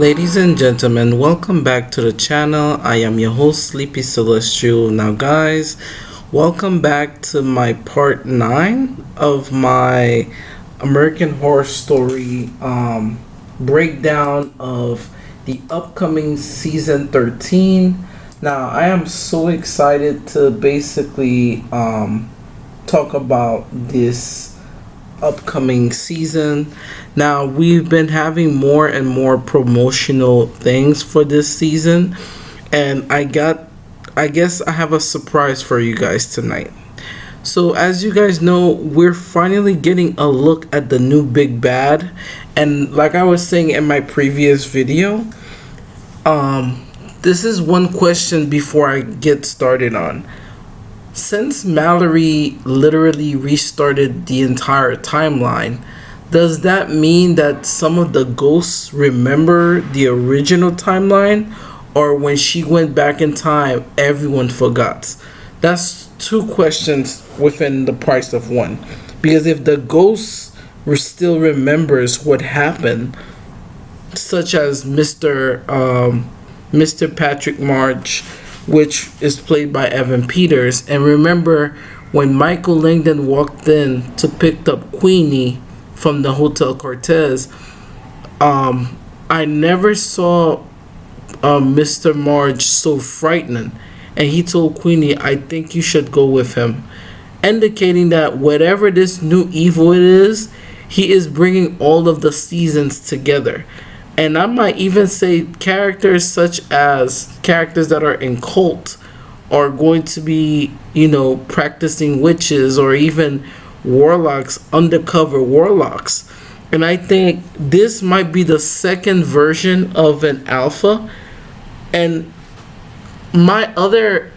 Ladies and gentlemen, welcome back to the channel. I am your host, Sleepy Celestial. Now, guys, welcome back to my part 9 of my American Horror Story breakdown of the upcoming season 13. Now, I am so excited to basically talk about this upcoming season. Now, we've been having more and more promotional things for this season, and I guess I have a surprise for you guys tonight. So, as you guys know, we're finally getting a look at the new Big Bad, and like I was saying in my previous video, this is one question before I get started on. Since Mallory literally restarted the entire timeline, does that mean that some of the ghosts remember the original timeline? Or when she went back in time, everyone forgot? That's two questions within the price of one. Because if the ghost still remembers what happened, such as Mr. Patrick March, which is played by Evan Peters. And remember when Michael Langdon walked in to pick up Queenie from the Hotel Cortez, I never saw Mr. Marge so frightened, and he told Queenie, "I think you should go with him," indicating that whatever this new evil it is, he is bringing all of the seasons together. And I might even say characters such as characters that are in cult are going to be, practicing witches, or even warlocks, undercover warlocks. And I think this might be the second version of an alpha. And my other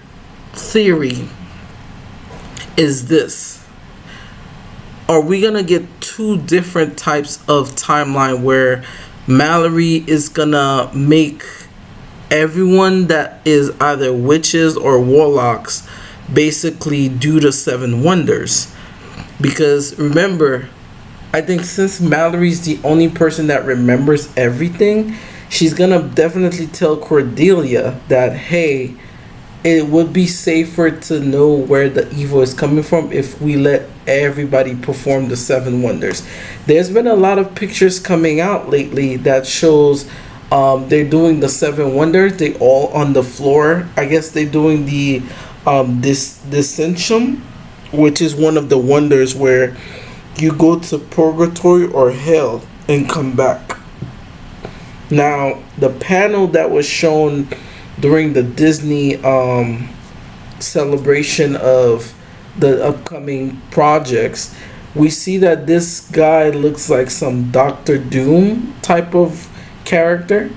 theory is this. Are we going to get two different types of timeline where Mallory is gonna make everyone that is either witches or warlocks basically do the seven wonders? Because remember, I think since Mallory's the only person that remembers everything, she's gonna definitely tell Cordelia that, hey, it would be safer to know where the evil is coming from if we let everybody perform the seven wonders. There's been a lot of pictures coming out lately that shows they're doing the seven wonders. They all on the floor. I guess they're doing the Descension, which is one of the wonders where you go to purgatory or hell and come back. Now, the panel that was shown during the Disney celebration of the upcoming projects, we see that this guy looks like some Doctor Doom type of character.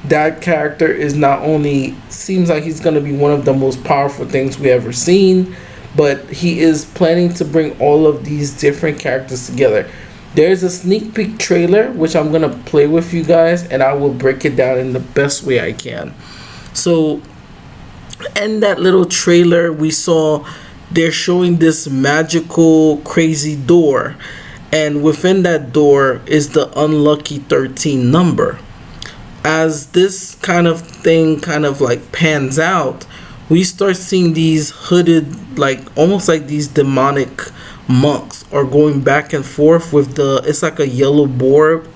That character is not only seems like he's going to be one of the most powerful things we ever seen, but he is planning to bring all of these different characters together. There's a sneak peek trailer which I'm going to play with you guys, and I will break it down in the best way I can. So in that little trailer, we saw they're showing this magical crazy door, and within that door is the unlucky 13 number. As this kind of thing kind of like pans out, we start seeing these hooded, like almost like these demonic monks are going back and forth with it's like a yellow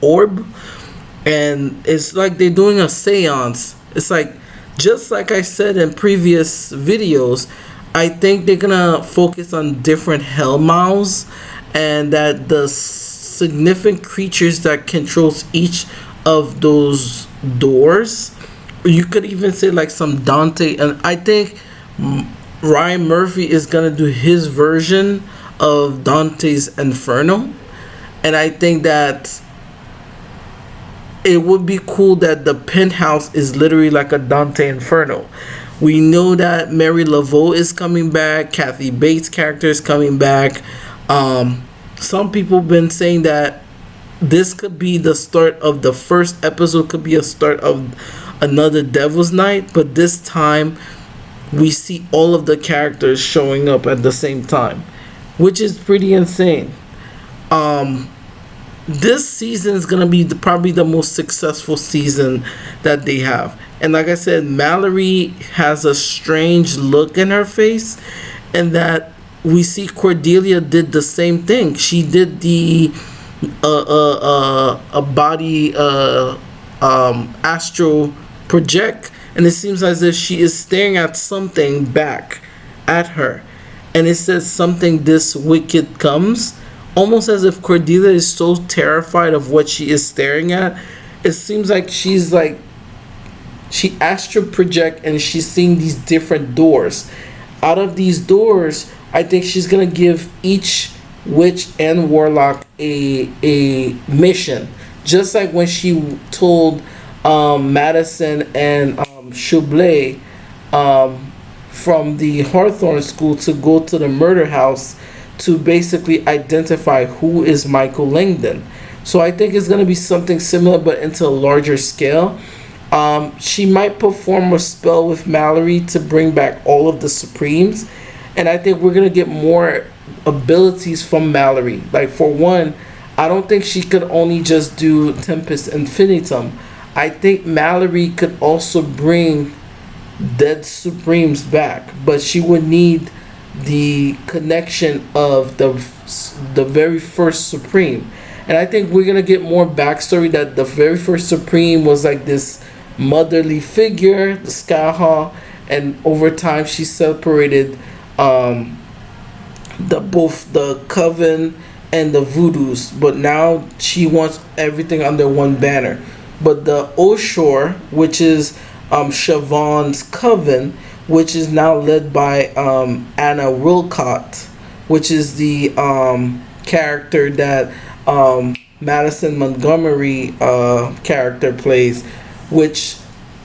orb, and it's like they're doing a seance. It's like, just like I said in previous videos, I think they're gonna focus on different hell mouths, and that the significant creatures that controls each of those doors, you could even say like some Dante. And I think Ryan Murphy is gonna do his version of Dante's Inferno, and I think that it would be cool that the penthouse is literally like a Dante Inferno. We know that Mary Laveau is coming back. Kathy Bates' character is coming back. Some people have been saying that this could be the start of the first episode, could be a start of another Devil's Night, but this time we see all of the characters showing up at the same time, which is pretty insane. this season is gonna be probably the most successful season that they have. And like I said, Mallory has a strange look in her face, and that we see Cordelia did the same thing. She did the a body astral project, and it seems as if she is staring at something back at her, and it says something this wicked comes, almost as if Cordelia is so terrified of what she is staring at. It seems like she's like, she astral project and she's seeing these different doors. Out of these doors, I think she's gonna give each witch and warlock a mission, just like when she told Madison and Choublé from the Hawthorne School to go to the murder house to basically identify who is Michael Langdon. So I think it's going to be something similar but into a larger scale. She might perform a spell with Mallory to bring back all of the Supremes. And I think we're going to get more abilities from Mallory. Like, for one, I don't think she could only just do Tempest Infinitum. I think Mallory could also bring dead Supremes back, but she would need the connection of the very first Supreme. And I think we're gonna get more backstory that the very first Supreme was like this motherly figure, the Skaha, and over time she separated the both the Coven and the Voodoos, but now she wants everything under one banner. But the Oshore, which is Siobhan's Coven, which is now led by Anna Wilcott, which is the character that Madison Montgomery character plays, which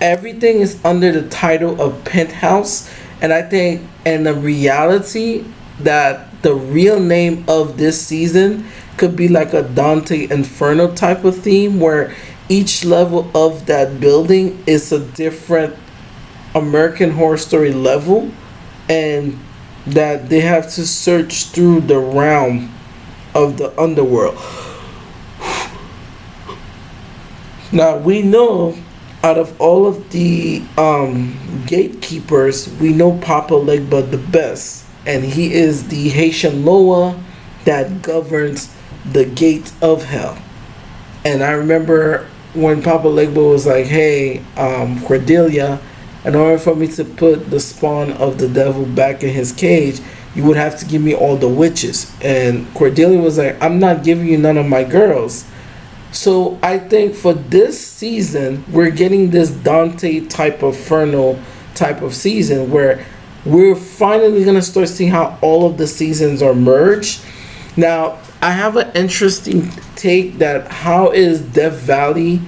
everything is under the title of Penthouse. And I think in the reality that the real name of this season could be like a Dante Inferno type of theme, where each level of that building is a different American Horror Story level, and that they have to search through the realm of the underworld. Now we know, out of all of the gatekeepers, we know Papa Legba the best, and he is the Haitian Loa that governs the gate of hell. And I remember when Papa Legba was like, hey, Cordelia, in order for me to put the spawn of the devil back in his cage, you would have to give me all the witches. And Cordelia was like, I'm not giving you none of my girls. So I think for this season, we're getting this Dante type of Inferno type of season, where we're finally going to start seeing how all of the seasons are merged. Now, I have an interesting take that how is Death Valley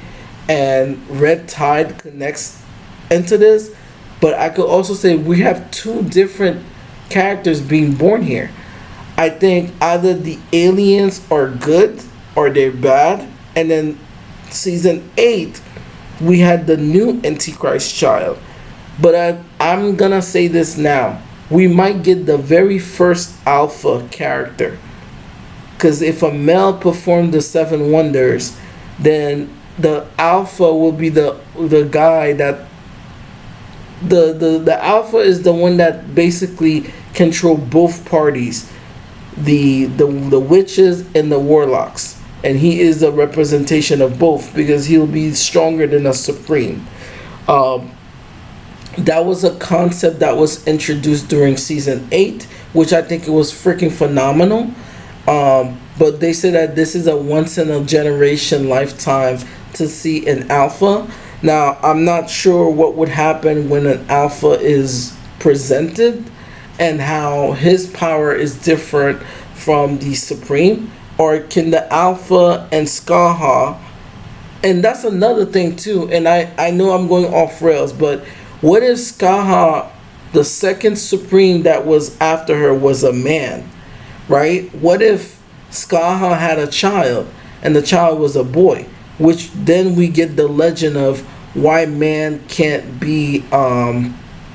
and Red Tide connects into this, but I could also say we have two different characters being born here. I think either the aliens are good or they're bad, and then season 8 we had the new Antichrist child. But I'm gonna say this now, we might get the very first alpha character. Because if a male performed the 7 wonders, then the alpha will be the guy that the alpha is the one that basically control both parties, the witches and the warlocks, and he is a representation of both because he'll be stronger than a supreme. That was a concept that was introduced during season 8, which I think it was freaking phenomenal. But they say that this is a once in a generation lifetime to see an alpha. Now, I'm not sure what would happen when an alpha is presented and how his power is different from the supreme. Or can the alpha and Skaha, and that's another thing too, and I know I'm going off rails, but what if Skaha, the second supreme that was after her, was a man, right? What if Skaha had a child and the child was a boy, which then we get the legend of why man can't be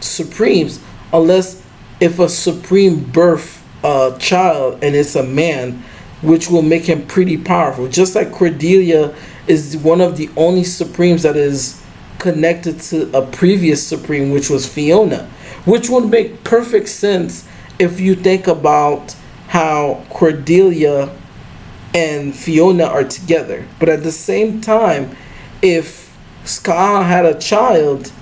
supremes unless if a supreme birth a child and it's a man, which will make him pretty powerful. Just like Cordelia is one of the only Supremes that is connected to a previous Supreme, which was Fiona, which would make perfect sense if you think about how Cordelia and Fiona are together. But at the same time, if Skaha had a child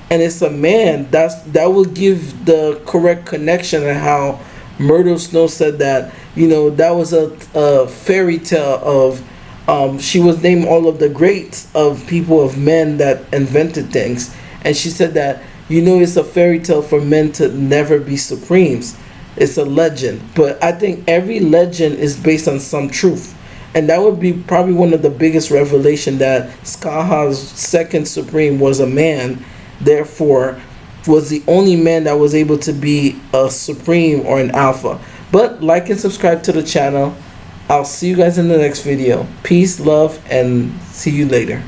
and it's a man, that will give the correct connection, and how Myrtle Snow said that, that was a fairy tale of, she was named all of the greats of people, of men that invented things. And she said that, it's a fairy tale for men to never be supremes. It's a legend. But I think every legend is based on some truth. And that would be probably one of the biggest revelation, that Skaha's second supreme was a man, therefore was the only man that was able to be a supreme or an alpha. But like and subscribe to the channel. I'll see you guys in the next video. Peace, love, and see you later.